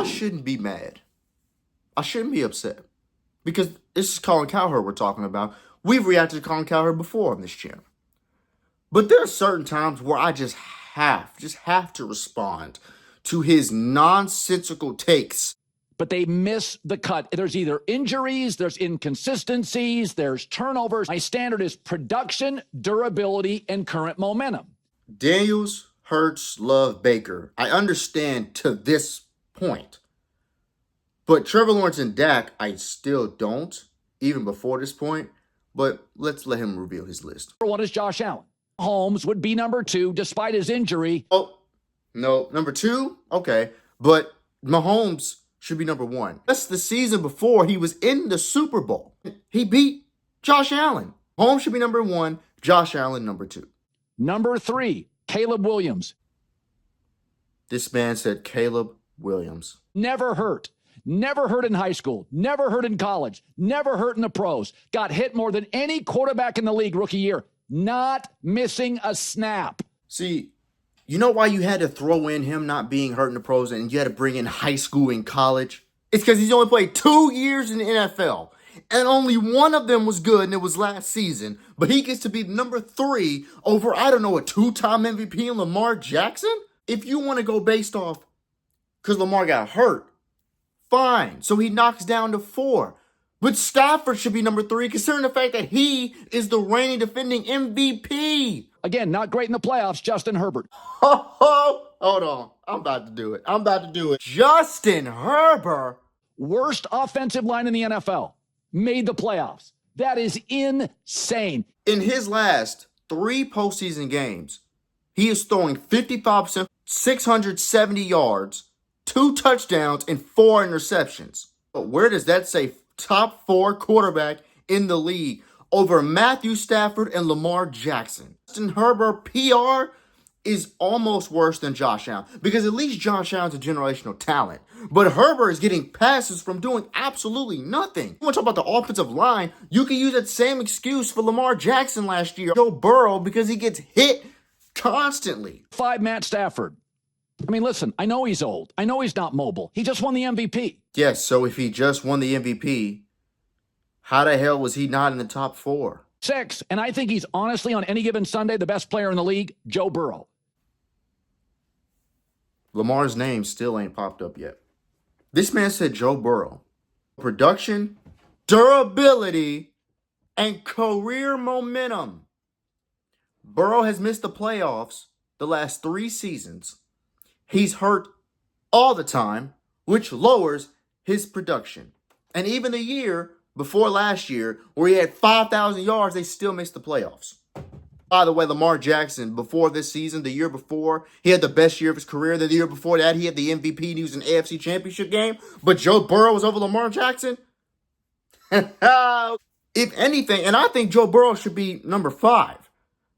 I shouldn't be mad. I shouldn't be upset. Because this is Colin Cowherd we're talking about. We've reacted to Colin Cowherd before on this channel. But there are certain times where I just have to respond to his nonsensical takes. But they miss the cut. There's either injuries, there's inconsistencies, there's turnovers. My standard is production, durability, and current momentum. Daniels, Hurts, Love, Baker. I understand to this point. But Trevor Lawrence and Dak, I still don't, even before this point. But let's let him reveal his list. Number one is Josh Allen. Holmes would be number two, despite his injury. Oh, no. Number two? Okay. But Mahomes should be number one. That's the season before he was in the Super Bowl. He beat Josh Allen. Holmes should be number one. Josh Allen, number two. Number three, Caleb Williams. This man said Caleb Williams. Never hurt. Never hurt in high school. Never hurt in college. Never hurt in the pros. Got hit more than any quarterback in the league rookie year. Not missing a snap. See, you know why you had to throw in him not being hurt in the pros and you had to bring in high school and college? It's because he's only played 2 years in the NFL. And only one of them was good, and it was last season. But he gets to be number 3 over, I don't know, a 2-time MVP in Lamar Jackson? If you want to go based off because Lamar got hurt, fine. So he knocks down to 4. But Stafford should be number 3, considering the fact that he is the reigning defending MVP. Again, not great in the playoffs, Justin Herbert. Hold on. I'm about to do it. Justin Herbert. Worst offensive line in the NFL. Made the playoffs. That is insane. In his last 3 postseason games, he is throwing 55%, 670 yards, 2 touchdowns, and 4 interceptions. But where does that say top 4 quarterback in the league over Matthew Stafford and Lamar Jackson? Justin Herbert PR is almost worse than Josh Allen, because at least Josh Allen's a generational talent. But Herbert is getting passes from doing absolutely nothing. You want to talk about the offensive line? You can use that same excuse for Lamar Jackson last year, Joe Burrow, because he gets hit constantly. 5, Matt Stafford. I mean, listen, I know he's old. I know he's not mobile. He just won the MVP. Yes, so if he just won the MVP, how the hell was he not in the top 4? 6, and I think he's honestly on any given Sunday the best player in the league, Joe Burrow. Lamar's name still ain't popped up yet. This man said Joe Burrow. Production, durability, and career momentum. Burrow has missed the playoffs the last 3 seasons. He's hurt all the time, which lowers his production. And even the year before last year, where he had 5,000 yards, they still missed the playoffs. By the way, Lamar Jackson, before this season, the year before, he had the best year of his career. The year before that, he had the MVP and he was in an AFC Championship game. But Joe Burrow was over Lamar Jackson? If anything, and I think Joe Burrow should be number 5.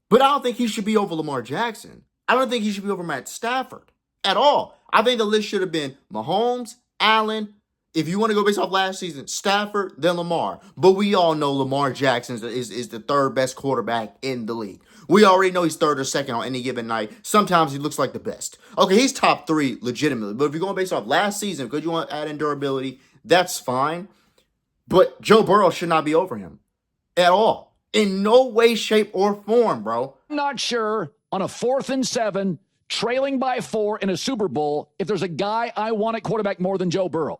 But I don't think he should be over Lamar Jackson. I don't think he should be over Matt Stafford at all. I think the list should have been Mahomes, Allen. If you want to go based off last season, Stafford, then Lamar. But we all know Lamar Jackson is the 3rd best quarterback in the league. We already know he's 3rd or 2nd on any given night. Sometimes he looks like the best. Okay, he's top 3 legitimately. But if you're going based off last season, because you want to add in durability, that's fine. But Joe Burrow should not be over him at all. In no way, shape, or form, bro. I'm not sure on a 4th and 7, trailing by 4 in a Super Bowl, if there's a guy I want at quarterback more than Joe Burrow.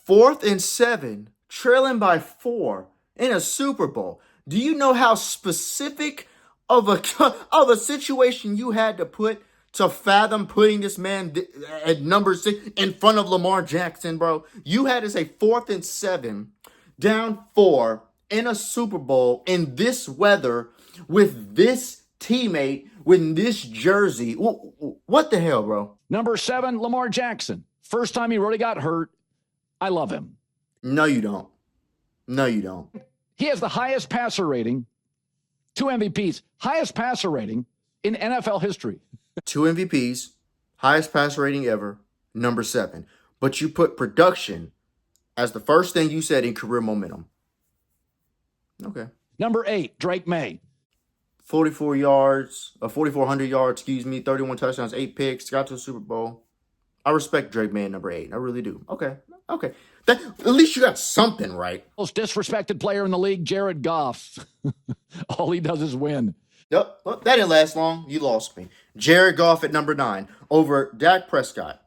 4th and 7, trailing by 4 in a Super Bowl. Do you know how specific of a situation you had to put to fathom putting this man at number 6 in front of Lamar Jackson, bro? You had to say 4th and 7, down 4 in a Super Bowl in this weather with this teammate, with this jersey. What the hell, bro? Number 7, Lamar Jackson. First time he really got hurt. I love him. No, you don't. No, you don't. He has the highest passer rating, 2 MVPs, highest passer rating in NFL history. 2 MVPs, highest passer rating ever, number 7. But you put production as the first thing you said in career momentum. Okay. Number 8, Drake May. 4,400 yards, 31 touchdowns, 8 picks, got to the Super Bowl. I respect Drake man number 8. I really do. Okay. At least you got something right. Most disrespected player in the league, Jared Goff. All he does is win. Yep. Well, that didn't last long. You lost me. Jared Goff at number 9 over Dak Prescott.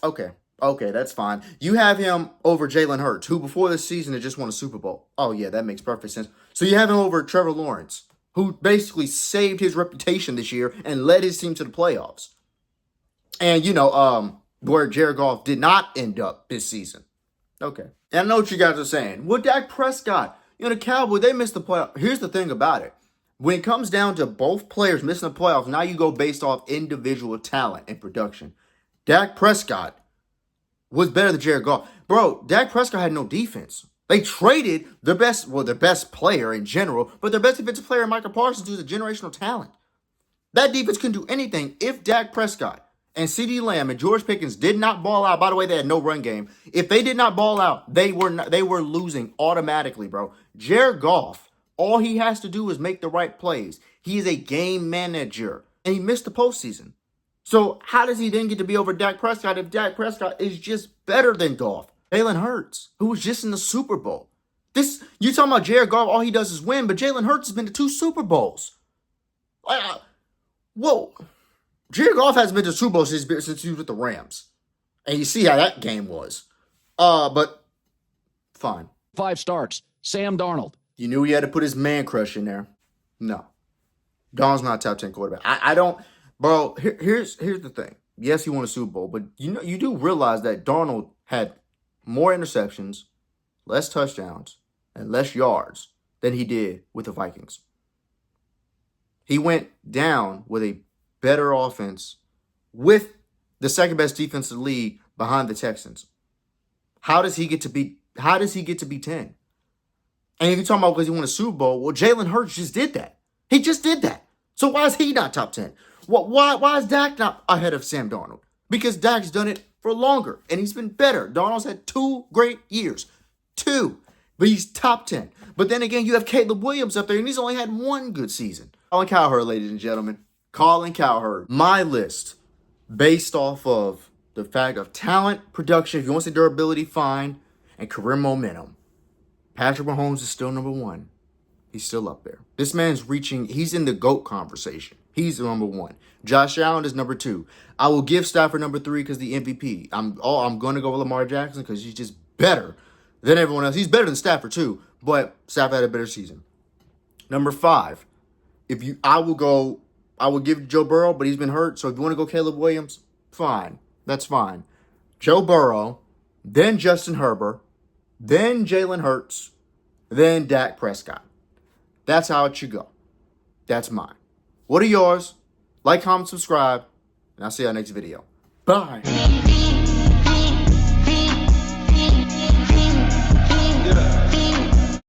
Okay, that's fine. You have him over Jalen Hurts, who before this season had just won a Super Bowl. Oh, yeah, that makes perfect sense. So you have him over Trevor Lawrence, who basically saved his reputation this year and led his team to the playoffs. And, where Jared Goff did not end up this season. Okay. And I know what you guys are saying. Well, Dak Prescott, the Cowboys, they missed the playoffs. Here's the thing about it. When it comes down to both players missing the playoffs, now you go based off individual talent and production. Dak Prescott was better than Jared Goff. Bro, Dak Prescott had no defense. They traded their best player in general, but their best defensive player, Michael Parsons, who's a generational talent. That defense couldn't do anything if Dak Prescott and CeeDee Lamb and George Pickens did not ball out. By the way, they had no run game. If they did not ball out, they were losing automatically, bro. Jared Goff, all he has to do is make the right plays. He is a game manager, and he missed the postseason. So how does he then get to be over Dak Prescott if Dak Prescott is just better than Goff? Jalen Hurts, who was just in the Super Bowl. You talking about Jared Goff, all he does is win, but Jalen Hurts has been to 2 Super Bowls. Whoa. Jared Goff hasn't been to the Super Bowl since he was with the Rams. And you see how that game was. But fine. 5 starts. Sam Darnold. You knew he had to put his man crush in there. No. Donald's not a top 10 quarterback. I don't... Bro, here's the thing. Yes, he won a Super Bowl, but you do realize that Darnold had more interceptions, less touchdowns, and less yards than he did with the Vikings. He went down with a better offense with the second best defense in the league behind the Texans. How does he get to be 10? And if you're talking about because he won a Super Bowl, well, Jalen Hurts just did that. He just did that. So why is he not top 10? Why is Dak not ahead of Sam Darnold? Because Dak's done it for longer, and he's been better. Darnold's had 2 great years. 2. But he's top 10. But then again, you have Caleb Williams up there, and he's only had 1 good season. Colin Cowherd, ladies and gentlemen. Colin Cowherd. My list, based off of the fact of talent, production, if you want to say durability, fine, and career momentum. Patrick Mahomes is still number 1. He's still up there. This man's he's in the GOAT conversation. He's the number 1. Josh Allen is number 2. I will give Stafford number 3 because the MVP. I'm going to go with Lamar Jackson because he's just better than everyone else. He's better than Stafford too, but Stafford had a better season. Number 5. I will give Joe Burrow, but he's been hurt. So if you want to go Caleb Williams, fine. That's fine. Joe Burrow, then Justin Herbert, then Jalen Hurts, then Dak Prescott. That's how it should go. That's mine. What are yours? Like, comment, subscribe, and I'll see you on the next video. Bye. Yeah.